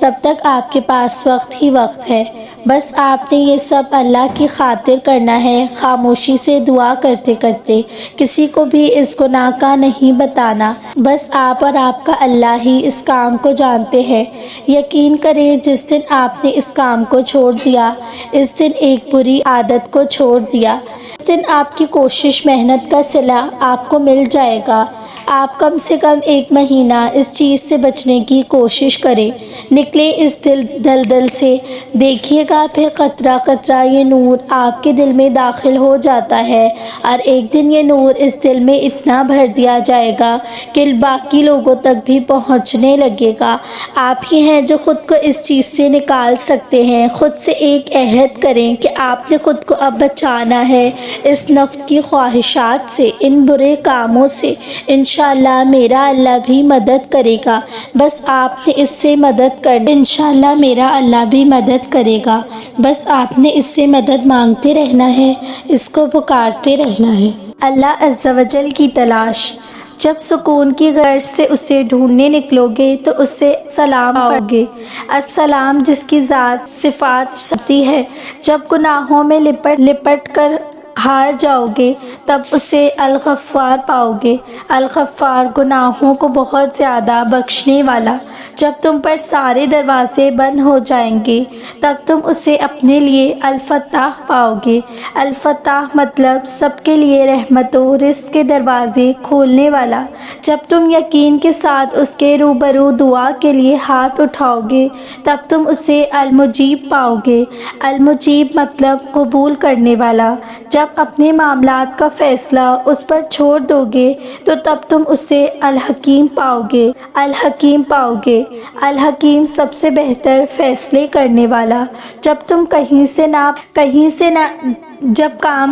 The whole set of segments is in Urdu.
تب تک آپ کے پاس وقت ہی وقت ہے۔ بس آپ نے یہ سب اللہ کی خاطر کرنا ہے، خاموشی سے دعا کرتے کرتے، کسی کو بھی اس گناہ کا نہیں بتانا۔ بس آپ اور آپ کا اللہ ہی اس کام کو جانتے ہیں۔ یقین کریں جس دن آپ نے اس کام کو چھوڑ دیا، اس دن ایک بری عادت کو چھوڑ دیا، اس دن آپ کی کوشش محنت کا صلہ آپ کو مل جائے گا۔ آپ کم سے کم 1 مہینہ اس چیز سے بچنے کی کوشش کریں، نکلے اس دلدل سے، دیکھیے گا پھر قطرہ قطرہ یہ نور آپ کے دل میں داخل ہو جاتا ہے، اور ایک دن یہ نور اس دل میں اتنا بھر دیا جائے گا کہ باقی لوگوں تک بھی پہنچنے لگے گا۔ آپ ہی ہیں جو خود کو اس چیز سے نکال سکتے ہیں۔ خود سے ایک عہد کریں کہ آپ نے خود کو اب بچانا ہے اس نفس کی خواہشات سے، ان برے کاموں سے۔ انشاءاللہ میرا اللہ بھی مدد کرے گا، بس آپ نے اس سے مدد کرنی۔ انشاءاللہ میرا اللہ بھی مدد کرے گا، بس آپ نے اس سے مدد مانگتے رہنا ہے، اس کو پکارتے رہنا ہے۔ اللہ عز و جل کی تلاش۔ جب سکون کی غرض سے اسے ڈھونڈنے نکلو گے تو اسے سلام پاؤ گے۔ السلام جس کی ذات صفات شتی ہے۔ جب گناہوں میں لپٹ کر ہار جاؤ گے تب اسے الغفار پاؤ گے۔ الغفار گناہوں کو بہت زیادہ بخشنے والا۔ جب تم پر سارے دروازے بند ہو جائیں گے تب تم اسے اپنے لیے الفتاح پاؤ گے۔ الفتاح مطلب سب کے لیے رحمت و رزق کے دروازے کھولنے والا۔ جب تم یقین کے ساتھ اس کے روبرو دعا کے لیے ہاتھ اٹھاؤ گے تب تم اسے المجیب پاؤ گے۔ المجیب مطلب قبول کرنے والا۔ جب اپنے معاملات کا فیصلہ اس پر چھوڑ دو گے تو تب تم اسے الحکیم پاؤ گے۔ الحکیم پاؤ گے۔ الحکیم سب سے بہتر فیصلے کرنے والا۔ جب کام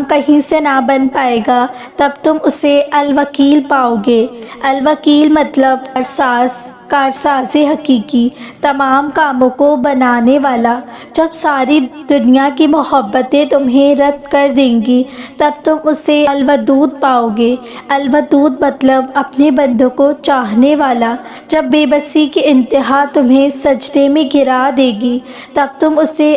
کہیں سے نہ بن پائے گا تب تم اسے الوکیل پاؤ گے۔ الوکیل مطلب کارساز حقیقی، تمام کاموں کو بنانے والا۔ جب ساری دنیا کی محبتیں تمہیں رد کر دیں گی تب تم اسے الودود پاؤ گے۔ الودود مطلب اپنے بندوں کو چاہنے والا۔ جب بے بسی کی انتہا تمہیں سجدے میں گرا دے گی تب تم اسے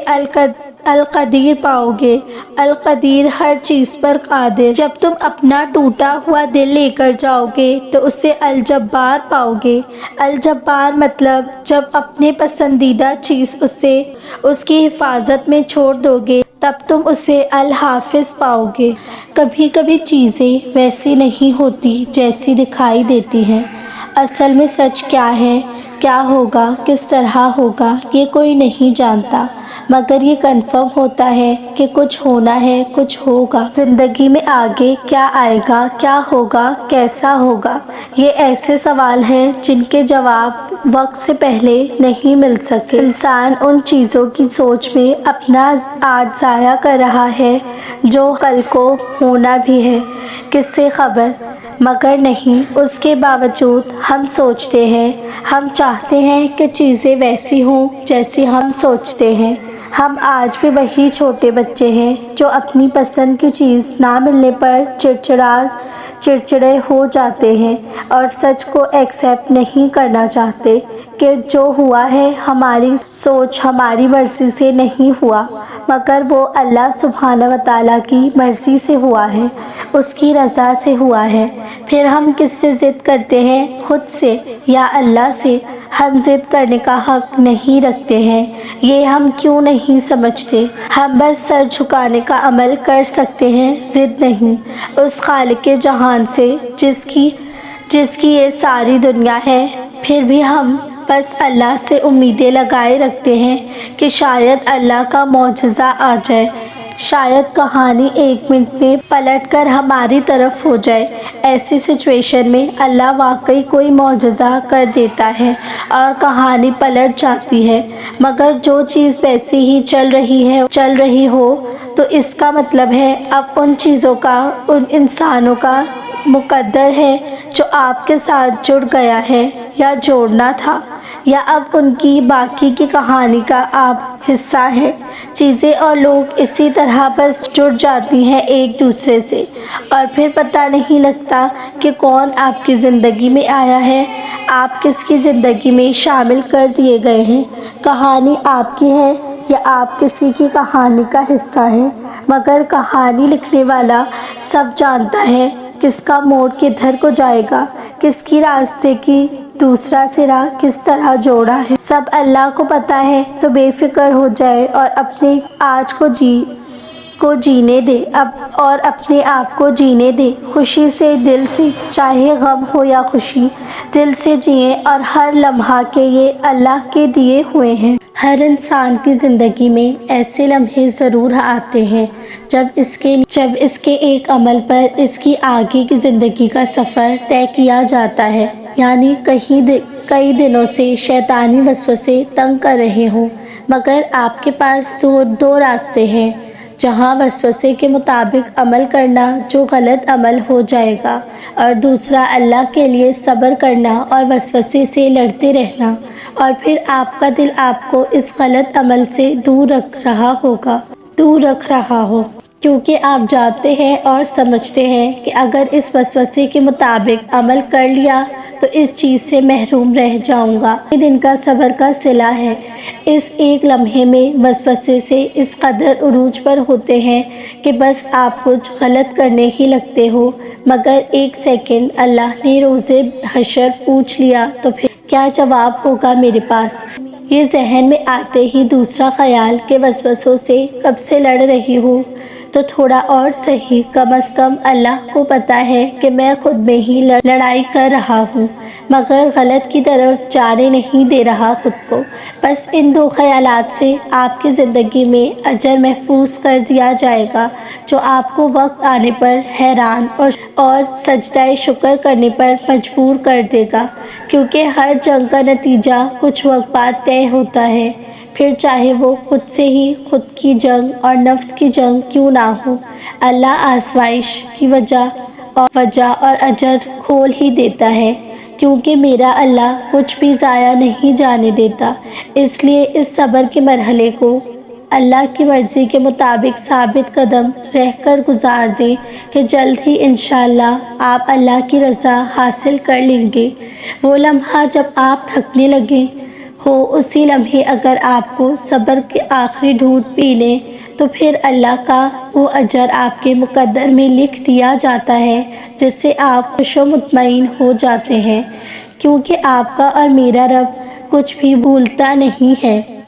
القدیر پاؤ گے۔ القدیر ہر چیز پر قادر۔ جب تم اپنا ٹوٹا ہوا دل لے کر جاؤ گے تو اسے الجبار پاؤ گے۔ الجبار مطلب جب اپنے پسندیدہ چیز اسے اس کی حفاظت میں چھوڑ دو گے تب تم اسے الحافظ پاؤ گے۔ کبھی کبھی چیزیں ویسی نہیں ہوتی جیسی دکھائی دیتی ہیں۔ اصل میں سچ کیا ہے، کیا ہوگا، کس طرح ہوگا، یہ کوئی نہیں جانتا، مگر یہ کنفرم ہوتا ہے کہ کچھ ہونا ہے، کچھ ہوگا۔ زندگی میں آگے کیا آئے گا، کیا ہوگا، کیسا ہوگا، یہ ایسے سوال ہیں جن کے جواب وقت سے پہلے نہیں مل سکے۔ انسان ان چیزوں کی سوچ میں اپنا آج ضائع کر رہا ہے جو کل کو ہونا بھی ہے، کس سے خبر؟ مگر نہیں، اس کے باوجود ہم سوچتے ہیں، ہم چاہتے ہیں کہ چیزیں ویسی ہوں جیسی ہم سوچتے ہیں۔ ہم آج بھی وہی چھوٹے بچے ہیں جو اپنی پسند کی چیز نہ ملنے پر چڑچڑے ہو جاتے ہیں اور سچ کو ایکسیپٹ نہیں کرنا چاہتے کہ جو ہوا ہے ہماری سوچ، ہماری مرضی سے نہیں ہوا، مگر وہ اللہ سبحانہ و تعالیٰ کی مرضی سے ہوا ہے، اس کی رضا سے ہوا ہے۔ پھر ہم کس سے ضد کرتے ہیں؟ خود سے یا اللہ سے؟ ہم ضد کرنے کا حق نہیں رکھتے ہیں، یہ ہم کیوں نہیں سمجھتے؟ ہم بس سر جھکانے کا عمل کر سکتے ہیں، ضد نہیں۔ اس خالق جہان سے جس کی یہ ساری دنیا ہے، پھر بھی ہم بس اللہ سے امیدیں لگائے رکھتے ہیں کہ شاید اللہ کا معجزہ آ جائے، شاید کہانی 1 منٹ میں پلٹ کر ہماری طرف ہو جائے۔ ایسی سچویشن میں اللہ واقعی کوئی معجزہ کر دیتا ہے اور کہانی پلٹ جاتی ہے، مگر جو چیز ویسی ہی چل رہی ہو تو اس کا مطلب ہے اب ان چیزوں کا، ان انسانوں کا مقدر ہے جو آپ کے ساتھ جڑ گیا ہے یا جوڑنا تھا، یا اب ان کی باقی کی کہانی کا آپ حصہ ہیں؟ چیزیں اور لوگ اسی طرح بس جڑ جاتی ہیں ایک دوسرے سے، اور پھر پتہ نہیں لگتا کہ کون آپ کی زندگی میں آیا ہے، آپ کس کی زندگی میں شامل کر دیے گئے ہیں۔ کہانی آپ کی ہے یا آپ کسی کی کہانی کا حصہ ہیں، مگر کہانی لکھنے والا سب جانتا ہے کس کا موڑ کدھر کو جائے گا، کس کی راستے کی دوسرا سرا کس طرح جوڑا ہے، سب اللہ کو پتہ ہے۔ تو بے فکر ہو جائے اور اپنے آج کو جینے دے اور اپنے آپ کو جینے دے، خوشی سے دل سے، چاہے غم ہو یا خوشی، دل سے جئیں، اور ہر لمحہ کے یہ اللہ کے دیے ہوئے ہیں۔ ہر انسان کی زندگی میں ایسے لمحے ضرور آتے ہیں جب اس کے ایک عمل پر اس کی آگے کی زندگی کا سفر طے کیا جاتا ہے، یعنی کئی دنوں سے شیطانی وسوسے تنگ کر رہے ہوں، مگر آپ کے پاس دو راستے ہیں، جہاں وسوسے کے مطابق عمل کرنا جو غلط عمل ہو جائے گا، اور دوسرا اللہ کے لیے صبر کرنا اور وسوسے سے لڑتے رہنا، اور پھر آپ کا دل آپ کو اس غلط عمل سے دور رکھ رہا ہو، کیونکہ آپ جانتے ہیں اور سمجھتے ہیں کہ اگر اس وسوسے کے مطابق عمل کر لیا تو اس چیز سے محروم رہ جاؤں گا۔ یہ دن کا صبر کا صلہ ہے۔ اس ایک لمحے میں وسوسے سے اس قدر عروج پر ہوتے ہیں کہ بس آپ کچھ غلط کرنے ہی لگتے ہو، مگر ایک سیکنڈ اللہ نے روز حشر پوچھ لیا تو پھر کیا جواب ہوگا میرے پاس؟ یہ ذہن میں آتے ہی دوسرا خیال کہ وسوسوں سے کب سے لڑ رہی ہوں، تو تھوڑا اور صحیح، کم از کم اللہ کو پتہ ہے کہ میں خود میں ہی لڑائی کر رہا ہوں، مگر غلط کی طرف جانے نہیں دے رہا خود کو۔ بس ان دو خیالات سے آپ کی زندگی میں اجر محفوظ کر دیا جائے گا، جو آپ کو وقت آنے پر حیران اور سجدہ شکر کرنے پر مجبور کر دے گا، کیونکہ ہر جنگ کا نتیجہ کچھ وقت بعد طے ہوتا ہے، پھر چاہے وہ خود سے ہی خود کی جنگ اور نفس کی جنگ کیوں نہ ہو۔ اللہ آزمائش کی وجہ اور اجر کھول ہی دیتا ہے، کیونکہ میرا اللہ کچھ بھی ضائع نہیں جانے دیتا۔ اس لیے اس صبر کے مرحلے کو اللہ کی مرضی کے مطابق ثابت قدم رہ کر گزار دیں کہ جلد ہی انشاءاللہ آپ اللہ کی رضا حاصل کر لیں گے۔ وہ لمحہ جب آپ تھکنے لگیں ہو، اسی لمحے اگر آپ کو صبر کے آخری گھونٹ پی لیں تو پھر اللہ کا وہ اجر آپ کے مقدر میں لکھ دیا جاتا ہے، جس سے آپ خوش و مطمئن ہو جاتے ہیں، کیونکہ آپ کا اور میرا رب کچھ بھی بھولتا نہیں ہے۔